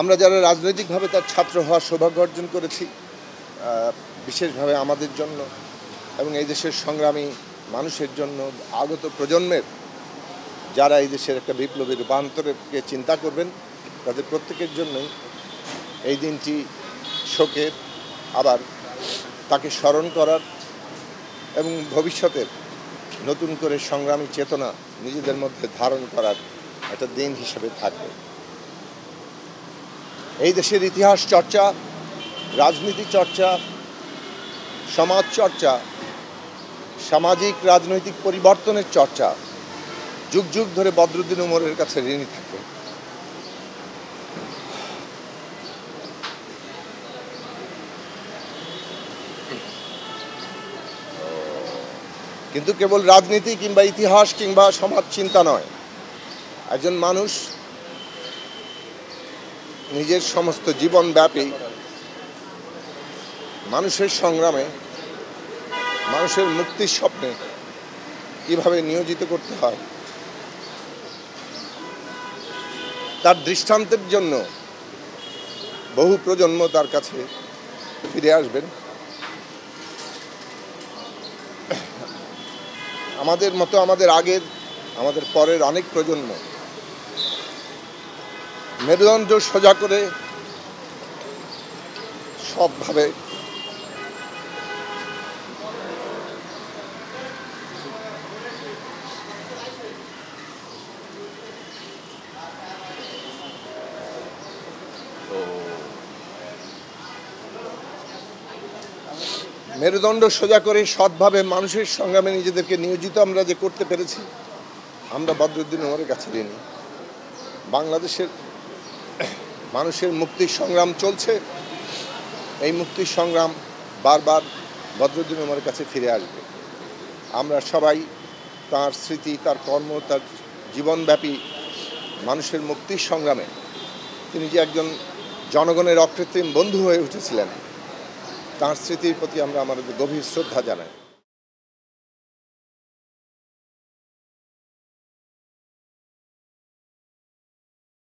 আমরা যারা রাজনৈতিকভাবে তার ছাত্র হওয়ার সৌভাগ্য অর্জন করেছি, বিশেষভাবে আমাদের জন্য এবং এই দেশের সংগ্রামী মানুষের জন্য, আগত প্রজন্মের যারা এই দেশের একটা বিপ্লবী রূপান্তরকে চিন্তা করবেন, তাদের প্রত্যেকের জন্যই এই দিনটি শোকের, আবার তাকে স্মরণ করার এবং ভবিষ্যতের নতুন করে সংগ্রামী চেতনা নিজেদের মধ্যে ধারণ করার একটা দিন হিসেবে থাকবে। এই দেশের ইতিহাস চর্চা, রাজনীতি চর্চা, সমাজ চর্চা, সামাজিক রাজনৈতিক পরিবর্তনের চর্চা যুগ যুগ ধরে বদরুদ্দিন উমরের কাছে ঋণী থাকে। কিন্তু কেবল রাজনীতি কিংবা ইতিহাস কিংবা সমাজ চিন্তা নয়, একজন মানুষ নিজের সমস্ত জীবনব্যাপী মানুষের সংগ্রামে, মানুষের মুক্তির স্বপ্নে কিভাবে নিয়োজিত করতে হয় তার দৃষ্টান্তের জন্য বহু প্রজন্ম তার কাছে ফিরে আসবেন। আমাদের মতো আমাদের আগের, আমাদের পরের অনেক প্রজন্ম মেরুদণ্ড সোজা করে সবভাবে মেরুদণ্ড সোজা করে সৎভাবে মানুষের সংগ্রামে নিজেদেরকে নিয়োজিত আমরা যে করতে পেরেছি, আমরা বদরুদ্দিন উমরের কাছে ঋণী। বাংলাদেশের মানুষের মুক্তির সংগ্রাম চলছে, এই মুক্তির সংগ্রাম বারবার বদরুদ্দিন উমরের কাছে ফিরে আসবে। আমরা সবাই তার স্মৃতি, তার কর্ম, তার জীবনব্যাপী মানুষের মুক্তির সংগ্রামে তিনি যে একজন জনগণের অকৃত্রিম বন্ধু হয়ে উঠেছিলেন, তাঁর স্মৃতির প্রতি আমরা আমাদের গভীর শ্রদ্ধা জানাই।